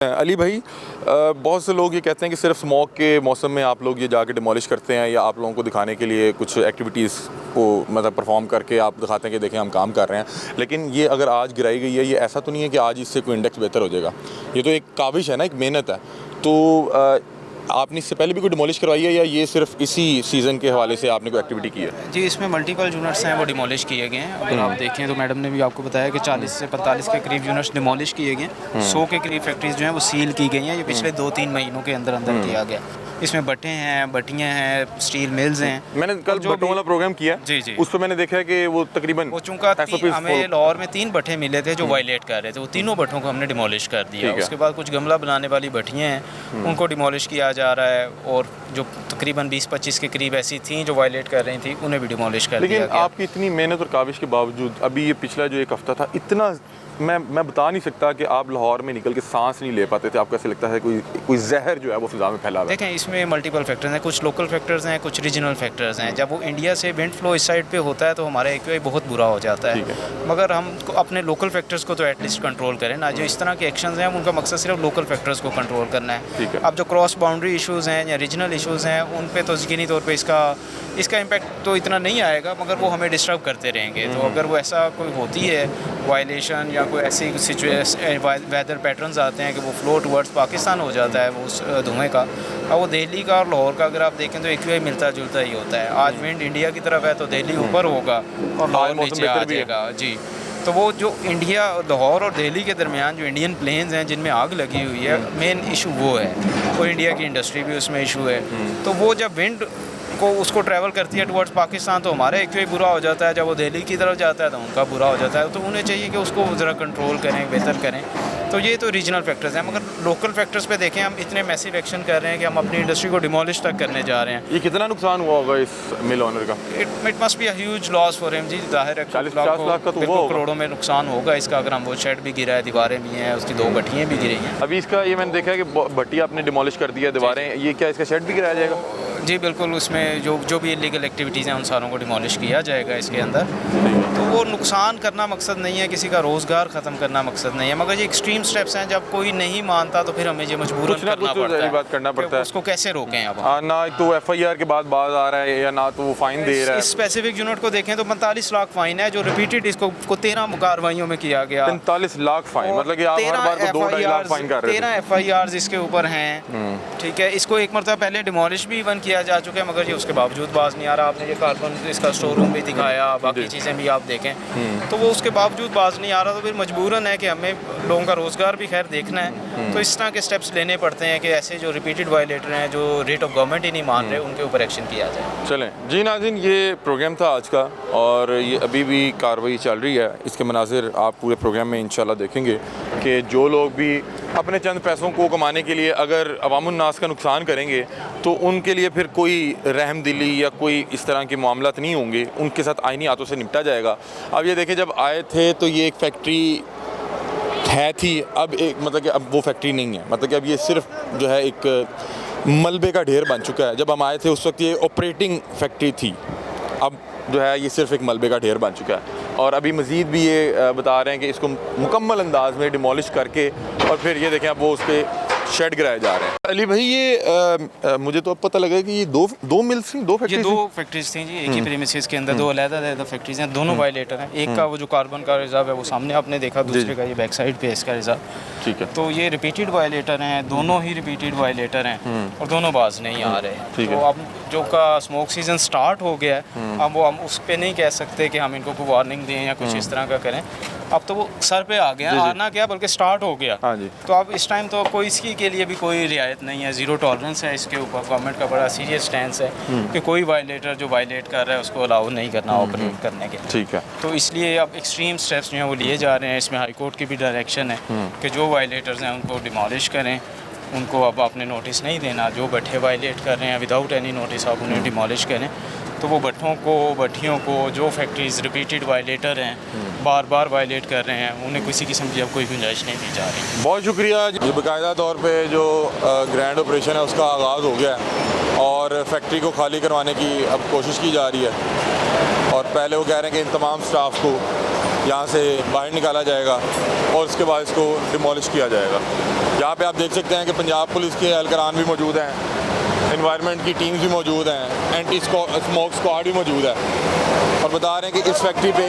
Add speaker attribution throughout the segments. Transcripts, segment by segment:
Speaker 1: अली भाई, बहुत से लोग ये कहते हैं कि सिर्फ स्मॉग के मौसम में आप लोग ये जाके डिमोलिश करते हैं या आप लोगों को दिखाने के लिए कुछ एक्टिविटीज़ को मतलब परफॉर्म करके आप दिखाते हैं कि देखें हम काम कर रहे हैं। लेकिन ये अगर आज गिराई गई है, ये ऐसा तो नहीं है कि आज इससे कोई इंडेक्स बेहतर हो जाएगा। ये तो एक काविश है ना, एक मेहनत है। तो आपने इससे पहले भी कोई डिमोलिश करवाई है या ये सिर्फ इसी सीज़न के हवाले से आपने कोई एक्टिविटी की है?
Speaker 2: जी, इसमें मल्टीपल यूनिट्स हैं वो डिमोलिश किए गए हैं। अगर आप देखें तो मैडम ने भी आपको बताया कि 40 से 45 के करीब यूनिट्स डिमोलिश किए गए हैं। 100 के करीब फैक्ट्रीज जो हैं वो सील की गई हैं। ये पिछले 2-3 महीनों के अंदर अंदर किया गया। इसमें भट्टे हैं, भट्टियाँ हैं, स्टील मिल्स हैं।
Speaker 1: मैंने कल भट्टों वाला प्रोग्राम किया,
Speaker 2: जी।
Speaker 1: उस पर मैंने देखा है कि वो तकरीबन
Speaker 2: वो चूँकि हमें लाहौर में 3 भट्टे मिले थे जो वायलेट कर रहे थे, वो तीनों भट्टों को हमने डिमोलिश कर दिया। उसके बाद कुछ गमला बनाने वाली भट्टियाँ हैं, उनको डिमोलिश किया जा रहा है। और जो तकरीबन 20-25 के करीब ऐसी थी जो वायलेट कर रही थी, उन्हें भी डिमोलिश कर दिया गया।
Speaker 1: लेकिन आपकी इतनी मेहनत और काविश के बावजूद अभी ये पिछला जो एक हफ्ता था, इतना मैं बता नहीं सकता कि आप लाहौर में निकल के सांस नहीं ले पाते थे। आपको ऐसे लगता है कोई जहर जो है वो फिजा में फैला हुआ है।
Speaker 2: देखें, इसमें मल्टीपल फैक्टर्स हैं, कुछ लोकल फैक्टर्स हैं, कुछ रीजनल फैक्टर्स हैं। जब वो इंडिया से विंड फ्लो इस साइड पे होता है तो हमारा एक्यूआई बहुत बुरा हो जाता है। मगर हम अपने लोकल फैक्टर्स को तो एटलीस्ट कंट्रोल करें ना। जो इस तरह के एक्शंस हैं उनका मकसद सिर्फ लोकल फैक्टर्स को कंट्रोल करना है। अब जो क्रॉस बाउंड्री इशूज़ हैं या रीजनल इशूज़ हैं, उन पे तो यकीनी तौर पे इसका इम्पैक्ट तो इतना नहीं आएगा, मगर वो हमें डिस्टर्ब करते रहेंगे। तो अगर वो ऐसा कोई होती है वायलेशन या कोई ऐसी सिचुएशन, वेदर पैटर्न्स आते हैं कि वो फ्लो टुवर्ड्स पाकिस्तान हो जाता है वो उस धुएँ का, और वो दिल्ली का और लाहौर का अगर आप देखें तो एक्यूआई मिलता जुलता ही होता है। आज विंड इंडिया की तरफ है तो दिल्ली ऊपर होगा और लाहौर नीचे आ जाएगा। जी, तो वो जो इंडिया, लाहौर और दिल्ली के दरमियान जो इंडियन प्लेन्स हैं जिनमें आग लगी हुई है, मेन इशू वो है। और इंडिया की इंडस्ट्री भी उसमें इशू है। तो वो जब विंड को उसको ट्रैवल करती है टुवर्ड्स पाकिस्तान तो हमारा एक्यूआई बुरा हो जाता है। जब वो दिल्ली की तरफ जाता है तो उनका बुरा हो जाता है। तो उन्हें चाहिए कि उसको ज़रा कंट्रोल करें, बेहतर करें। तो ये तो रीजनल फैक्टर्स हैं। मगर लोकल फैक्टर्स पे देखें, हम इतने मैसिव एक्शन कर रहे हैं कि हम अपनी इंडस्ट्री को डिमोलिश तक करने जा रहे हैं।
Speaker 1: ये कितना नुकसान हुआ होगा इस मिल ओनर का?
Speaker 2: It must be a huge loss for him. जी, जाहिर है
Speaker 1: 40-50 लाख का तो वो
Speaker 2: करोड़ों में नुकसान होगा इसका। अगर हम वो शेड भी गिरा है, दीवारें भी हैं, उसकी 2 भट्टियाँ भी गिरी हैं।
Speaker 1: अभी इसका ये मैंने देखा है कि भट्टी आपने डिमोलिश कर दिया, दीवारें, ये क्या इसका शेड भी गिराया जाएगा?
Speaker 2: जी बिल्कुल, उसमें जो भी इलीगल एक्टिविटीज़ हैं उन सारों को डिमोलिश किया जाएगा इसके अंदर। तो वो नुकसान करना मकसद नहीं है, किसी का रोज़गार ख़त्म करना मकसद नहीं है। मगर ये एक्सट्रीम स्टेप्स हैं, जब कोई नहीं मानता तो फिर हमें ये मजबूरन करना पड़ता है। उसको कैसे रोकें? अब
Speaker 1: ना तो FIR के बाद बात आ रहा है या ना तो वो फाइन दे रहा है।
Speaker 2: स्पेसिफिक यूनिट को देखें तो 45 लाख फाइन है जो रिपीटेड इसको 13 कार्रवाइयों में किया गया।
Speaker 1: 45 लाख फाइन, मतलब कि आप हर बार को 2-2.5 लाख फाइन कर रहे हैं।
Speaker 2: 13 FIRs इसके ऊपर हैं। ठीक है, इसको एक मरतबा पहले डिमोलिश भी इवन किया जा चुका है, मगर ये उसके बावजूद बाज नहीं आ रहा। आपने ये कार्बन इसका स्टोर रूम भी दिखाया, बाकी चीज़ें भी आप देखें, तो वो उसके बावजूद बाज नहीं आ रहा। तो फिर मजबूरन है कि हमें लोगों का रोज़गार भी खैर देखना है। तो इस तरह के स्टेप्स लेने पड़ते हैं कि ऐसे जो रिपीटेड वायलेटर हैं, जो रेट ऑफ गवर्नमेंट ही नहीं मान रहे, उनके ऊपर एक्शन किया जाए।
Speaker 1: चलें जी नाज़रीन, ये प्रोग्राम था आज का और ये अभी भी कार्रवाई चल रही है। इसके मनाज़िर आप पूरे प्रोग्राम में इंशाल्लाह देखेंगे कि जो लोग भी अपने चंद पैसों को कमाने के लिए अगर अवामुन नास का नुकसान करेंगे तो उनके लिए फिर कोई रहमदिली या कोई इस तरह के मामलात नहीं होंगे, उनके साथ आईनी हाथों से निपटा जाएगा। अब ये देखें, जब आए थे तो ये एक फैक्ट्री है थी, अब एक मतलब कि अब वो फैक्ट्री नहीं है, मतलब कि अब ये सिर्फ जो है एक मलबे का ढेर बन चुका है। जब हम आए थे उस वक्त ये ऑपरेटिंग फैक्ट्री थी, अब जो है ये सिर्फ एक मलबे का ढेर बन चुका है। और अभी मज़ीद भी ये बता रहे हैं कि इसको मुकम्मल अंदाज में डिमोलिश करके और फिर ये देखें अब वो उस पर शेड गिराए जा रहे हैं। अली भाई, ये मुझे तो अब पता लगा कि ये दो मिल्स थी, 2 फैक्ट्रीज?
Speaker 2: ये 2 फैक्ट्रीज थी जी, एक ही प्रीमिसेस के अंदर 2 अलग-अलग फैक्ट्रीज हैं। दोनों वायलेटर हैं। एक का वो जो कार्बन का रिजर्व है वो सामने आपने देखा, दूसरे का ये बैक साइड पे है इसका रिजर्व। ठीक है, तो ये रिपीटेड वायलेटर हैं, दोनों ही रिपीटेड वायलेटर हैं और दोनों बाज नहीं आ रहे हैं। तो अब जो का स्मोक सीजन स्टार्ट हो गया है, अब वो हम उस पर नहीं कह सकते कि हम इनको कोई वार्निंग दें या कुछ इस तरह का करें। अब तो वो सर पे आ गया, आना क्या बल्कि स्टार्ट हो गया।
Speaker 1: हाँ जी।
Speaker 2: तो अब इस टाइम तो कोई इसकी के लिए भी कोई रियायत नहीं है, ज़ीरो टॉलरेंस है इसके ऊपर। गवर्नमेंट का बड़ा सीरियस स्टैंस है कि कोई वायलेटर जो वायलेट कर रहा है उसको अलाउ नहीं करना ऑपरेट करने के।
Speaker 1: ठीक है,
Speaker 2: तो इसलिए अब एक्सट्रीम स्टेप्स जो हैं वो लिए जा रहे हैं। इसमें हाई कोर्ट की भी डायरेक्शन है कि जो वायलेटर्स हैं उनको डिमोलिश करें, उनको अब आपने नोटिस नहीं देना। जो भट्टे वायलेट कर रहे हैं विदाउट एनी नोटिस आप उन्हें डिमोलिश करें। तो वो भट्टियों को जो फैक्ट्रीज रिपीटेड वायलेटर हैं, बार बार वायलेट कर रहे हैं, उन्हें किसी किस्म की अब कोई गुंजाइश नहीं दी जा रही।
Speaker 1: बहुत शुक्रिया। ये बाकायदा तौर पे जो ग्रैंड ऑपरेशन है उसका आगाज़ हो गया है और फैक्ट्री को खाली करवाने की अब कोशिश की जा रही है। और पहले वो कह रहे हैं कि इन तमाम स्टाफ को यहाँ से बाहर निकाला जाएगा और उसके बाद इसको डिमोलिश किया जाएगा। यहाँ पे आप देख सकते हैं कि पंजाब पुलिस के एहलकारान भी मौजूद हैं, इन्वायरमेंट की टीम्स भी मौजूद हैं, एंटी स्मोक स्क्वाड भी मौजूद है और बता रहे हैं कि इस फैक्ट्री पे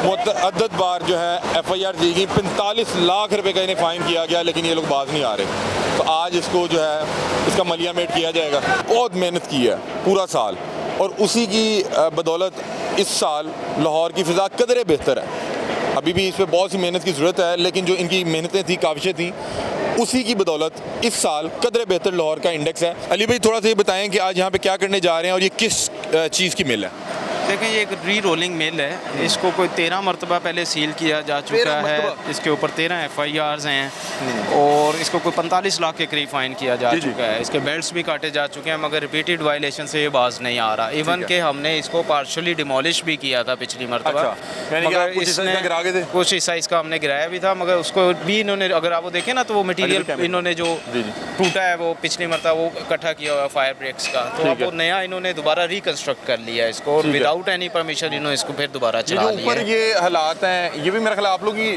Speaker 1: मुतअद्दिद बार जो है FIR दी गई, 45 लाख रुपए का इन्हें फ़ाइन किया गया, लेकिन ये लोग बाज नहीं आ रहे। तो आज इसको जो है इसका मलियामेट किया जाएगा। बहुत मेहनत की है पूरा साल और उसी की बदौलत इस साल लाहौर की फ़िज़ा कदरे बेहतर है। अभी भी इस पर बहुत सी मेहनत की ज़रूरत है, लेकिन जो इनकी मेहनतें थी, काविशें थी, उसी की बदौलत इस साल कदरे बेहतर लाहौर का इंडेक्स है। अली भाई थोड़ा सा ये बताएं कि आज यहाँ पे क्या करने जा रहे हैं और ये किस चीज़ की मिल है?
Speaker 2: देखें, ये एक री रोलिंग मिल है। इसको कोई 13 मरतबा पहले सील किया जा चुका है। इसके ऊपर 13 FIRs हैं और इसको कोई 45 लाख के करीब फ़ाइन किया जा चुका है। इसके बेल्ट्स भी काटे जा चुके हैं, मगर रिपीटेड वायलेशन से ये बाज नहीं आ रहा। इवन के हमने इसको पार्शली डिमोलिश भी किया था पिछली मरतबा, मगर इसने कुछ हिस्सा इसका हमने गिराया भी था, मगर उसको भी इन्होंने, अगर आप वो देखें ना, तो वो मटीरियल इन्होंने जो टूटा है वो पिछली मरतबा वो इकट्ठा किया हुआ है फायर ब्रेक्स का, तो अब वो नया इन्होंने दोबारा रिकन्स्ट्रक्ट कर लिया है इसको, विदाउट एनी परमिशन इन्होंने इसको फिर दोबारा चला लिया।
Speaker 1: ऊपर ये हालात हैं, ये भी मेरा ख्याल आप लोग ही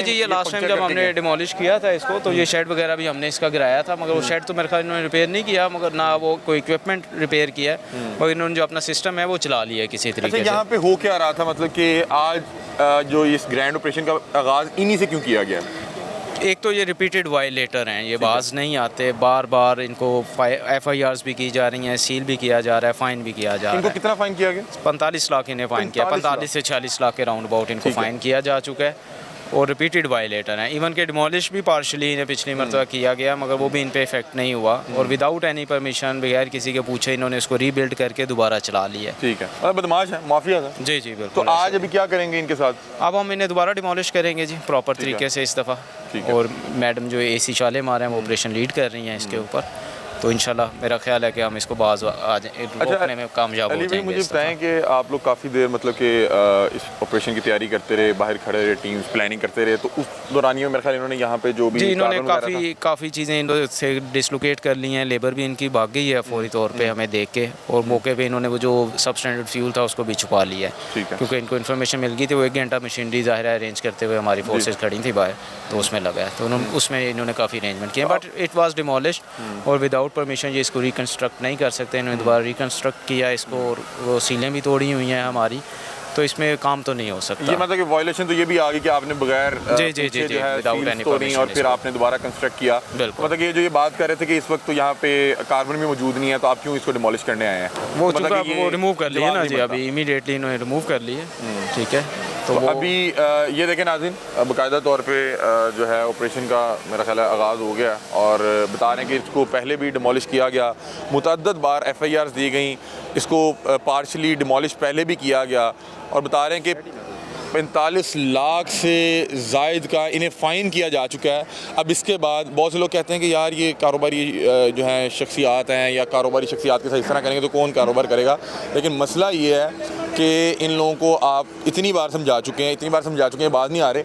Speaker 2: जी ये लास्ट टाइम जब हमने डिमोलिश किया था इसको, तो ये शेड वगैरह भी हमने इसका गिराया था, मगर वो शेड तो मेरे ख्याल इन्होंने रिपेयर नहीं किया, मगर ना वो कोई इक्विपमेंट रिपेयर किया, मगर इन्होंने जो अपना सिस्टम है वो चला लिया किसी तरीके से।
Speaker 1: यहाँ पे हो क्या रहा था, मतलब कि आज जो इस ग्रैंड ऑपरेशन का आगाज़ इन्हीं से क्यों किया गया?
Speaker 2: एक तो ये रिपीटेड वायलेटर हैं, ये बाज नहीं आते, बार बार इनको FIRs भी की जा रही हैं, सील भी किया जा रहा है, फ़ाइन भी किया जा रहा है।
Speaker 1: इनको कितना फ़ाइन किया गया?
Speaker 2: 45 लाख इन्हें फ़ाइन किया, 45 से 40 लाख के राउंड अबाउट इनको फ़ाइन किया जा चुका है और रिपीटेड वायलेटर हैं। इवन के डिमोलिश भी पार्शली इन्हें पिछली मरतबा किया गया, मगर वो भी इन पे इफेक्ट नहीं हुआ और विदाउट एनी परमिशन, बगैर किसी के पूछे इन्होंने इसको रीबिल्ड करके दोबारा चला लिया।
Speaker 1: ठीक है, बदमाश है, माफिया था।
Speaker 2: जी बिल्कुल।
Speaker 1: तो आज अभी क्या करेंगे इनके साथ?
Speaker 2: अब हम इन्हें दोबारा डिमोलिश करेंगे जी, प्रॉपर तरीके से इस दफ़ा। और मैडम जो AC शाले मारे हैं वो ऑपरेशन लीड कर रही हैं इसके ऊपर, तो इंशाल्लाह मेरा ख्याल है कि हम इसको बाज आज रोकने में कामयाब हो जाएंगे।
Speaker 1: मुझे बताएं कि आप लोग काफ़ी देर मतलब कि इस ऑपरेशन की तैयारी करते रहे, बाहर खड़े रहे, टीम्स प्लानिंग करते रहे, तो उस दौरानियों में मेरे ख्याल इन्होंने यहाँ पे जो भी
Speaker 2: इन्होंने काफ़ी चीज़ें इनसे डिसलोकेट कर ली हैं, लेबर भी इनकी भाग गई है फौरी तौर पे हमें देख के, और मौके पे इन्होंने वो जो सबस्टैंडर्ड फ्यूल था उसको भी छुपा लिया है, क्योंकि इनको इन्फॉर्मेशन मिल गई थी। वो 1 घंटा मशीनरी ज़ाहिर है अरेंज करते हुए हमारी फोर्सेज खड़ी थी बाहर, तो उसमें लगा है, तो उसमें इन्होंने काफ़ी अरेंजमेंट किए, बट इट वाज डिमोलिश्ड और विदाउट परमिशन ये इसको रिकन्स्ट्रक्ट नहीं कर सकते। इन्होंने दोबारा रिकन्स्ट्रक्ट किया इसको और वो सीलें भी तोड़ी हुई हैं हमारी, तो इसमें काम तो नहीं हो सकता।
Speaker 1: ये मतलब कि वायलेशन तो ये भी आ गई कि आपने बगैर
Speaker 2: जी विदाउट एनी परमिशन
Speaker 1: और फिर आपने दोबारा कंस्ट्रक्ट किया। मतलब ये जो ये बात कर रहे थे कि इस वक्त तो यहाँ पे कार्बन भी मौजूद नहीं है, तो आप क्यों इसको डिमोलिश करने आए हैं?
Speaker 2: वो वो रिमूव कर लिए ना जी, अभी इमीडिएटली इन्होंने रिमूव कर लिए। ठीक है,
Speaker 1: तो अभी ये देखें नाज़रीन, बाकायदा तौर पे जो है ऑपरेशन का मेरा ख्याल है आगाज़ हो गया और बता रहे हैं कि इसको पहले भी डिमोलिश किया गया, मुतअद्दिद बार FIRs दी गई, इसको पार्शली डिमोलिश पहले भी किया गया और बता रहे हैं कि 45 लाख से ज़ायद का इन्हें फ़ाइन किया जा चुका है। अब इसके बाद बहुत से लोग कहते हैं कि यार ये कारोबारी जो है शख्सियात हैं या कारोबारी शख्सियात के साथ इस तरह करेंगे तो कौन कारोबार करेगा, लेकिन मसला ये है कि इन लोगों को आप इतनी बार समझा चुके हैं, बात नहीं आ रहे।